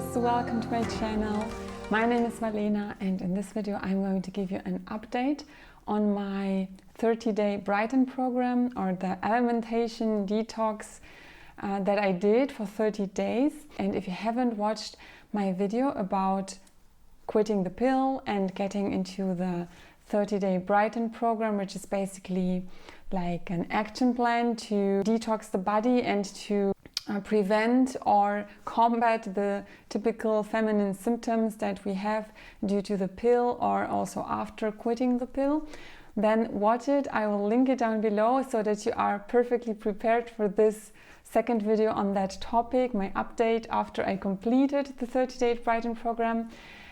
Servus, welcome to my channel. My name is Malena and in this video I'm going to give you an update on my 30-day Brighten program, or the alimentation detox that I did for 30 days. And if you haven't watched my video about quitting the pill and getting into the 30-day Brighten program, which is basically like an action plan to detox the body and to prevent or combat the typical feminine symptoms that we have due to the pill or also after quitting the pill, then watch it. I will link it down below so that you are perfectly prepared for this second video on that topic, my update after I completed the 30-day Brighten program.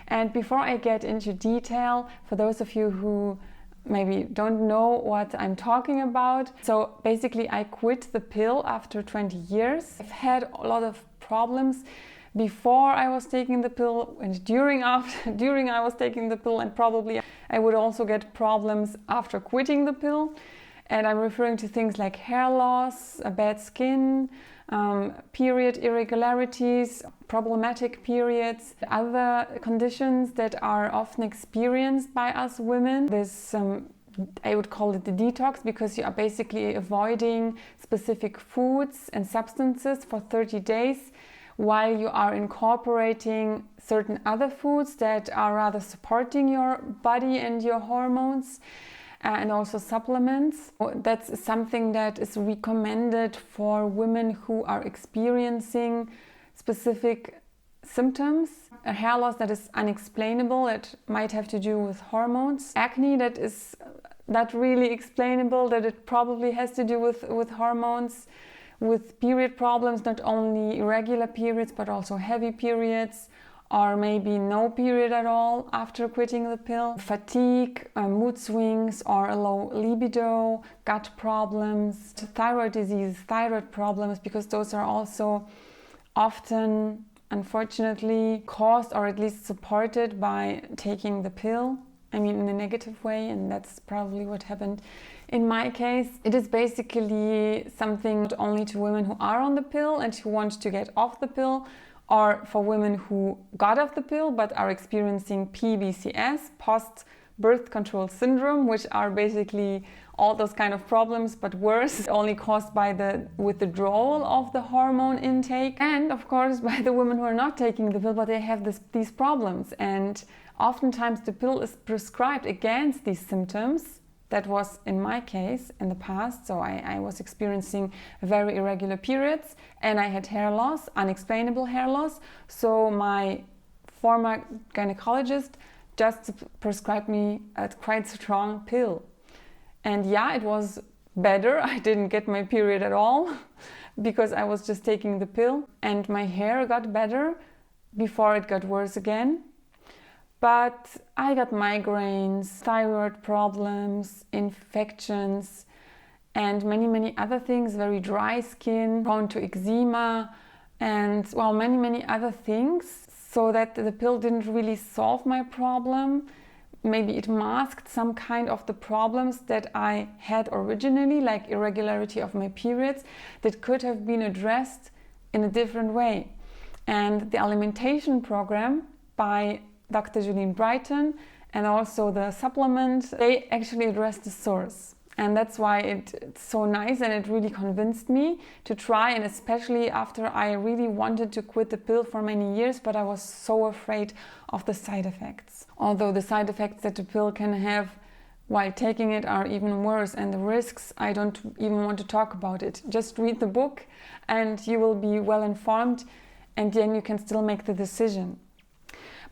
And before I get into detail, for those of you who maybe don't know what I'm talking about. So basically I quit the pill after 20 years. I've had a lot of problems before I was taking the pill and during I was taking the pill, and probably I would also get problems after quitting the pill. And I'm referring to things like hair loss, bad skin, period irregularities, problematic periods, other conditions that are often experienced by us women. This I would call it the detox, because you are basically avoiding specific foods and substances for 30 days while you are incorporating certain other foods that are rather supporting your body and your hormones. And also supplements. That's something that is recommended for women who are experiencing specific symptoms. A hair loss that is unexplainable, that might have to do with hormones. Acne that is not really explainable, that it probably has to do with hormones. With period problems, not only irregular periods but also heavy periods, or maybe no period at all after quitting the pill. Fatigue, mood swings, or a low libido, gut problems, thyroid disease, thyroid problems, because those are also often, unfortunately, caused or at least supported by taking the pill. I mean, in a negative way, and that's probably what happened in my case. It is basically something not only to women who are on the pill and who want to get off the pill, or for women who got off the pill but are experiencing PBCS, post-birth control syndrome, which are basically all those kind of problems but worse, only caused by the withdrawal of the hormone intake. And of course by the women who are not taking the pill but they have these problems, and oftentimes the pill is prescribed against these symptoms. That was in my case in the past. So I was experiencing very irregular periods and I had hair loss, unexplainable hair loss. So my former gynecologist just prescribed me a quite strong pill. And yeah, it was better. I didn't get my period at all because I was just taking the pill, and my hair got better before it got worse again. But I got migraines, thyroid problems, infections, and many other things, very dry skin, prone to eczema, and well, many other things. So that the pill didn't really solve my problem. Maybe it masked some kind of the problems that I had originally, like irregularity of my periods, that could have been addressed in a different way. And the alimentation program by Dr. Brighten and also the supplement, they actually address the source. And that's why it's so nice, and it really convinced me to try, and especially after I really wanted to quit the pill for many years, but I was so afraid of the side effects. Although the side effects that the pill can have while taking it are even worse, and the risks, I don't even want to talk about it. Just read the book and you will be well informed, and then you can still make the decision.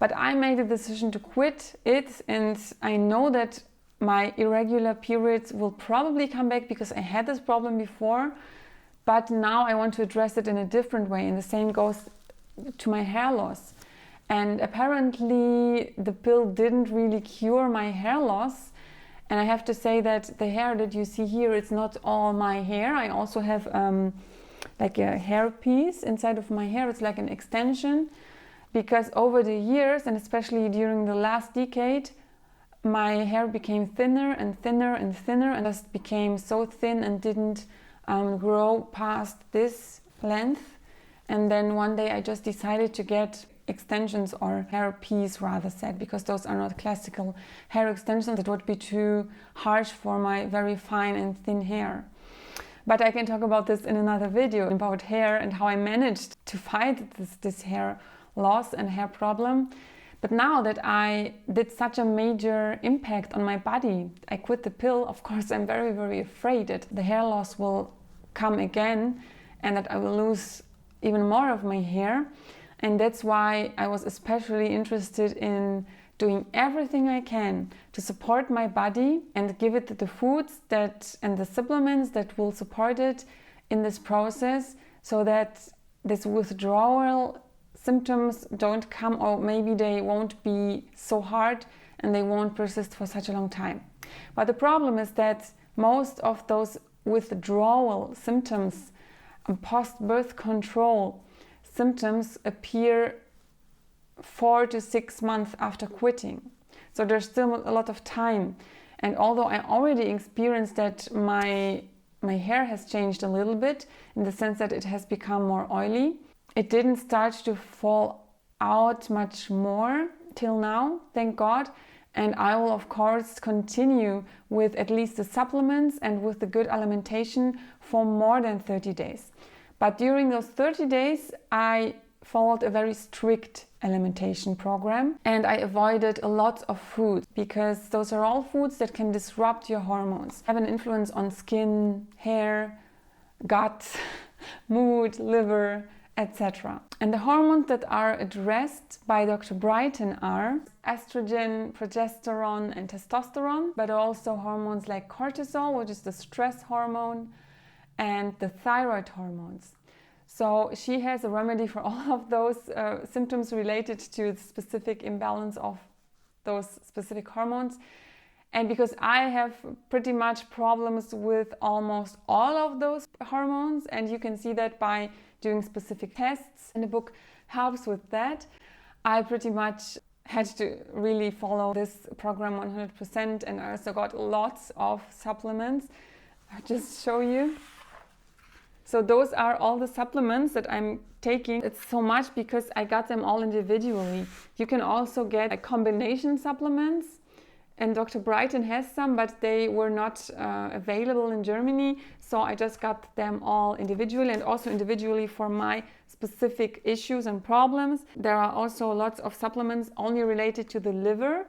But I made a decision to quit it, and I know that my irregular periods will probably come back because I had this problem before, but now I want to address it in a different way, and the same goes to my hair loss. And apparently the pill didn't really cure my hair loss, and I have to say that the hair that you see here, it's not all my hair. I also have like a hair piece inside of my hair. It's like an extension. Because over the years, and especially during the last decade, my hair became thinner and thinner and thinner, and just became so thin and didn't grow past this length. And then one day I just decided to get extensions or hair piece rather said, because those are not classical hair extensions. It would be too harsh for my very fine and thin hair. But I can talk about this in another video about hair and how I managed to fight this hair loss and hair problem. But now that I did such a major impact on my body, I quit the pill, of course I'm very, very afraid that the hair loss will come again and that I will lose even more of my hair. And that's why I was especially interested in doing everything I can to support my body and give it the foods and the supplements that will support it in this process, so that this withdrawal symptoms don't come, or maybe they won't be so hard and they won't persist for such a long time. But the problem is that most of those withdrawal symptoms and post-birth control symptoms appear 4 to 6 months after quitting. So there's still a lot of time. And although I already experienced that my hair has changed a little bit, in the sense that it has become more oily, it didn't start to fall out much more till now, thank God. And I will of course continue with at least the supplements and with the good alimentation for more than 30 days. But during those 30 days, I followed a very strict alimentation program and I avoided a lot of food, because those are all foods that can disrupt your hormones, have an influence on skin, hair, gut, mood, liver, etc. And the hormones that are addressed by Dr. Brighten are estrogen, progesterone and testosterone, but also hormones like cortisol, which is the stress hormone, and the thyroid hormones. So she has a remedy for all of those symptoms related to the specific imbalance of those specific hormones. And because I have pretty much problems with almost all of those hormones, and you can see that by doing specific tests, and the book helps with that, I pretty much had to really follow this program 100%, and I also got lots of supplements. I'll just show you. So those are all the supplements that I'm taking. It's so much because I got them all individually. You can also get combination supplements, and Dr. Brighten has some, but they were not available in Germany. So I just got them all individually, and also individually for my specific issues and problems. There are also lots of supplements only related to the liver,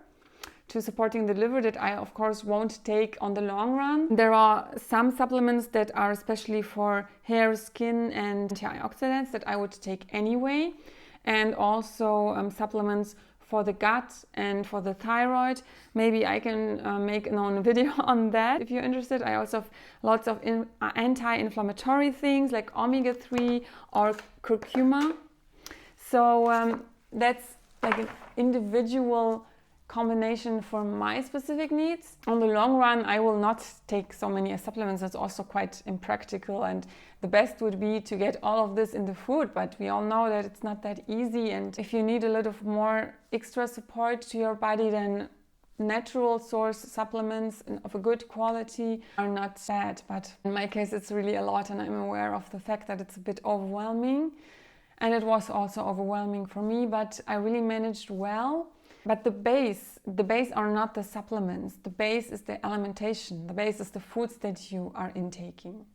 to supporting the liver, that I of course won't take on the long run. There are some supplements that are especially for hair, skin and antioxidants that I would take anyway, and also supplements for the gut and for the thyroid. Maybe I can make an own video on that if you're interested. I also have lots of anti-inflammatory things like omega-3 or curcuma. So that's like an individual combination for my specific needs. On the long run, I will not take so many supplements. That's also quite impractical, and the best would be to get all of this in the food, but we all know that it's not that easy, and if you need a little more extra support to your body, then natural source supplements of a good quality are not bad. But in my case it's really a lot, and I'm aware of the fact that it's a bit overwhelming, and it was also overwhelming for me, but I really managed well. But the base are not the supplements. The base is the alimentation. The base is the foods that you are intaking,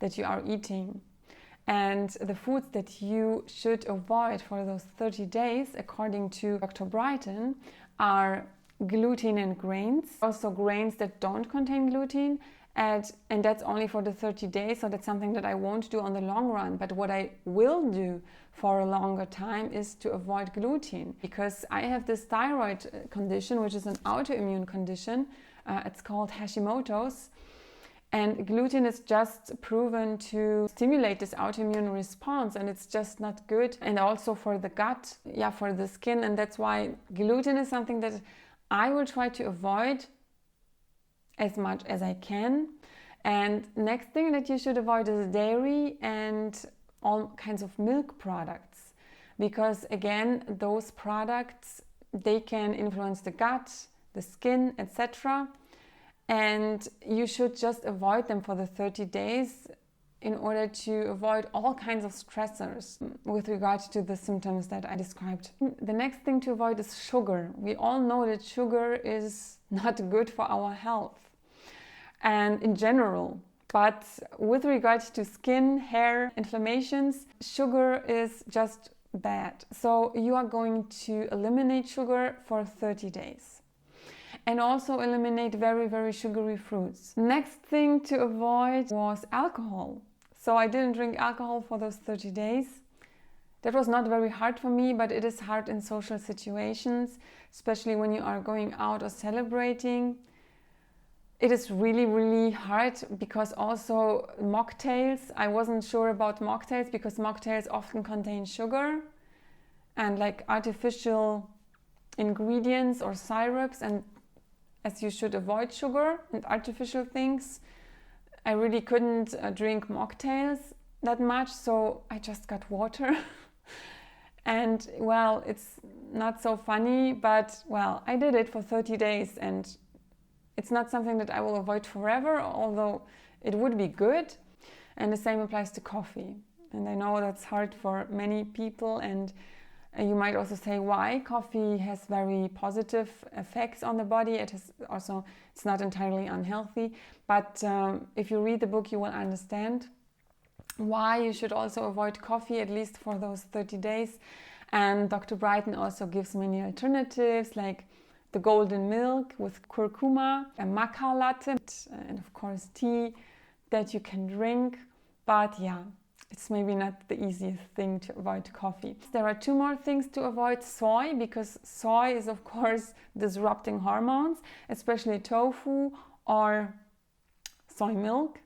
that you are eating. And the foods that you should avoid for those 30 days, according to Dr. Brighten, are gluten and grains. Also grains that don't contain gluten. And that's only for the 30 days, so that's something that I won't do on the long run. But what I will do for a longer time is to avoid gluten, because I have this thyroid condition, which is an autoimmune condition. It's called Hashimoto's, and gluten is just proven to stimulate this autoimmune response, and it's just not good. And also for the gut, for the skin, and that's why gluten is something that I will try to avoid as much as I can. And next thing that you should avoid is dairy and all kinds of milk products, because again, those products, they can influence the gut, the skin, etc. And you should just avoid them for the 30 days in order to avoid all kinds of stressors with regard to the symptoms that I described. The next thing to avoid is sugar. We all know that sugar is not good for our health and in general. But with regard to skin, hair, inflammations, sugar is just bad. So you are going to eliminate sugar for 30 days. And also eliminate very, very sugary fruits. Next thing to avoid was alcohol. So I didn't drink alcohol for those 30 days. That was not very hard for me, but it is hard in social situations, especially when you are going out or celebrating. It is really, really hard because also mocktails, I wasn't sure about mocktails because mocktails often contain sugar and like artificial ingredients or syrups, and as you should avoid sugar and artificial things, I really couldn't drink mocktails that much, so I just got water. And well, it's not so funny, but well, I did it for 30 days and it's not something that I will avoid forever, although it would be good. And the same applies to coffee. And I know that's hard for many people, and you might also say why. Coffee has very positive effects on the body. It is also, it's not entirely unhealthy, but if you read the book, you will understand why you should also avoid coffee, at least for those 30 days. And Dr. Brighten also gives many alternatives, like the golden milk with curcuma, a maca latte, and of course tea that you can drink. But yeah, it's maybe not the easiest thing to avoid coffee. There are two more things to avoid: soy, because soy is of course disrupting hormones, especially tofu or soy milk.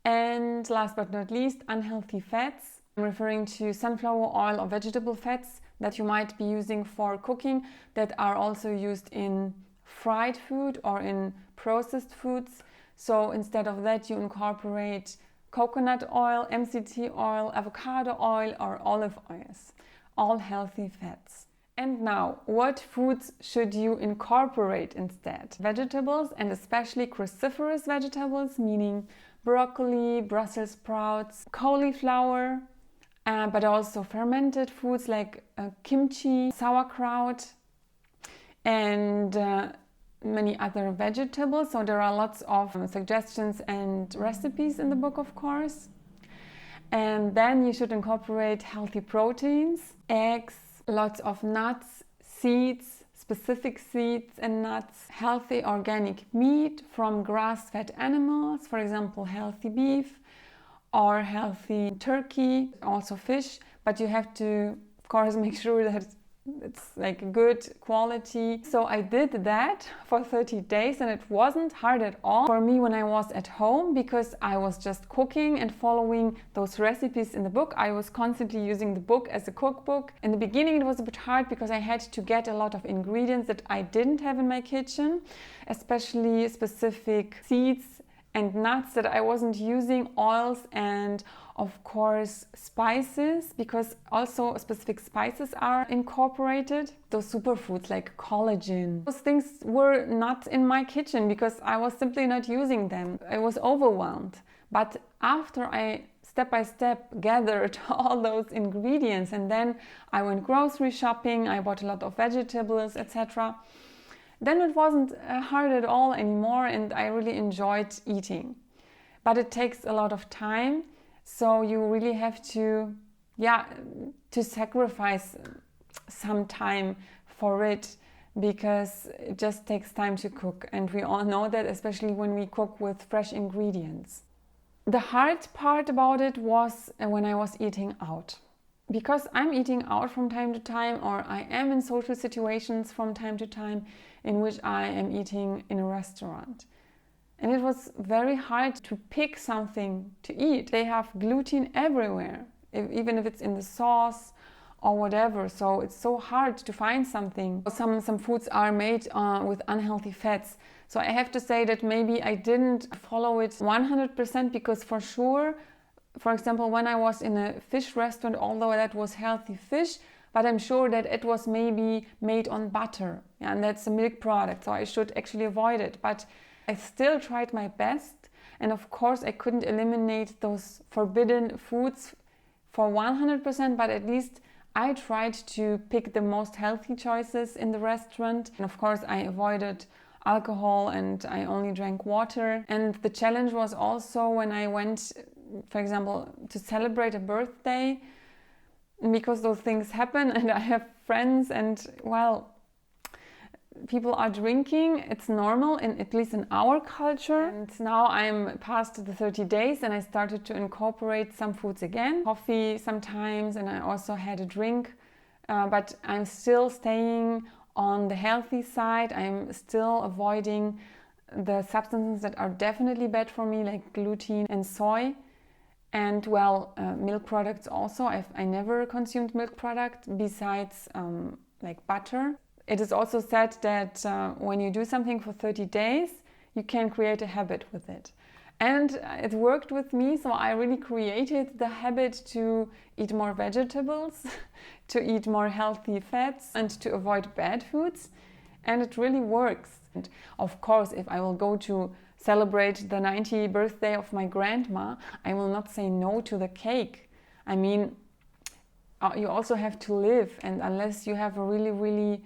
And last but not least, unhealthy fats. I'm referring to sunflower oil or vegetable fats that you might be using for cooking that are also used in fried food or in processed foods. So instead of that, you incorporate coconut oil, MCT oil, avocado oil or olive oils, all healthy fats. And now, what foods should you incorporate instead? Vegetables, and especially cruciferous vegetables, meaning broccoli, Brussels sprouts, cauliflower, but also fermented foods like kimchi, sauerkraut, and many other vegetables. So there are lots of suggestions and recipes in the book, of course. And then you should incorporate healthy proteins, eggs, lots of nuts, seeds, specific seeds and nuts, healthy organic meat from grass-fed animals, for example, healthy beef or healthy turkey, also fish, but you have to, of course, make sure that it's like good quality. So I did that for 30 days and it wasn't hard at all for me when I was at home, because I was just cooking and following those recipes in the book. I was constantly using the book as a cookbook. In the beginning it was a bit hard because I had to get a lot of ingredients that I didn't have in my kitchen, especially specific seeds and nuts that I wasn't using, oils, and of course spices, because also specific spices are incorporated. Those superfoods like collagen, those things were not in my kitchen because I was simply not using them. I was overwhelmed. But after I step by step gathered all those ingredients and then I went grocery shopping, I bought a lot of vegetables, etc., then it wasn't hard at all anymore and I really enjoyed eating. But it takes a lot of time, so you really have to sacrifice some time for it, because it just takes time to cook, and we all know that, especially when we cook with fresh ingredients. The hard part about it was when I was eating out. Because I'm eating out from time to time, or I am in social situations from time to time in which I am eating in a restaurant. And it was very hard to pick something to eat. They have gluten everywhere, even if it's in the sauce or whatever. So it's so hard to find something. Some foods are made with unhealthy fats. So I have to say that maybe I didn't follow it 100%, because for sure, for example, when I was in a fish restaurant, although that was healthy fish, but I'm sure that it was maybe made on butter, and that's a milk product, so I should actually avoid it. But I still tried my best And of course, I couldn't eliminate those forbidden foods for 100%, but at least I tried to pick the most healthy choices in the restaurant. And of course, I avoided alcohol and I only drank water. And the challenge was also when I went, for example, to celebrate a birthday, because those things happen and I have friends and, well, people are drinking. It's normal, at least in our culture. And now I'm past the 30 days and I started to incorporate some foods again. Coffee sometimes, and I also had a drink. But I'm still staying on the healthy side. I'm still avoiding the substances that are definitely bad for me, like gluten and soy. And well, milk products also. I never consumed milk products besides like butter. It is also said that when you do something for 30 days, you can create a habit with it. And it worked with me, so I really created the habit to eat more vegetables, to eat more healthy fats, and to avoid bad foods. And it really works. And of course, if I will go to celebrate the 90th birthday of my grandma, I will not say no to the cake. I mean, you also have to live, and unless you have a really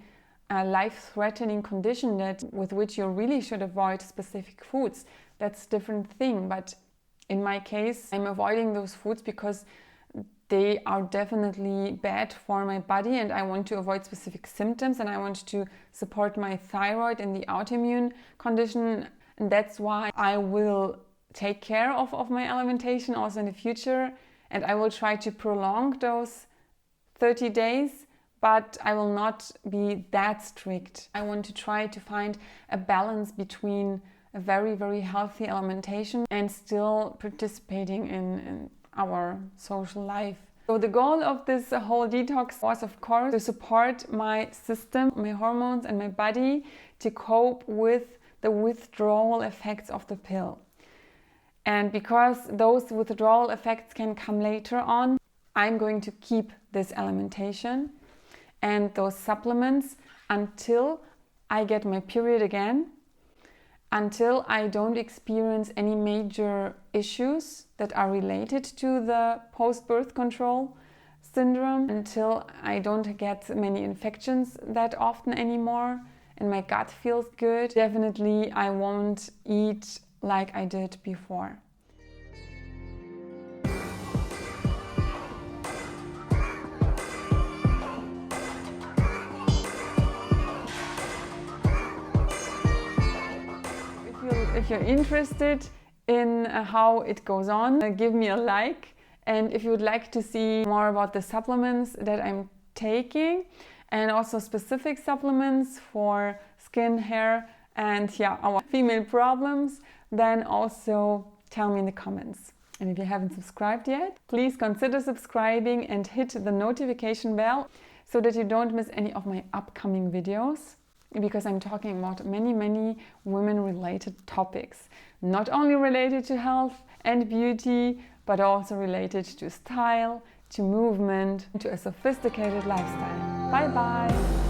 life-threatening condition with which you really should avoid specific foods, that's a different thing. But in my case, I'm avoiding those foods because they are definitely bad for my body, and I want to avoid specific symptoms, and I want to support my thyroid and the autoimmune condition. And that's why I will take care of my alimentation also in the future, and I will try to prolong those 30 days, but I will not be that strict. I want to try to find a balance between a very healthy alimentation and still participating in our social life. So the goal of this whole detox was, of course, to support my system, my hormones and my body to cope with the withdrawal effects of the pill. And because those withdrawal effects can come later on, I'm going to keep this alimentation and those supplements until I get my period again, until I don't experience any major issues that are related to the post-birth control syndrome, until I don't get many infections that often anymore and my gut feels good. Definitely I won't eat like I did before. If you're interested in how it goes on, give me a like. And if you would like to see more about the supplements that I'm taking, and also specific supplements for skin, hair, and our female problems, then also tell me in the comments. And if you haven't subscribed yet, please consider subscribing and hit the notification bell so that you don't miss any of my upcoming videos, because I'm talking about many women-related topics, not only related to health and beauty, but also related to style, to movement, to a sophisticated lifestyle. Bye bye!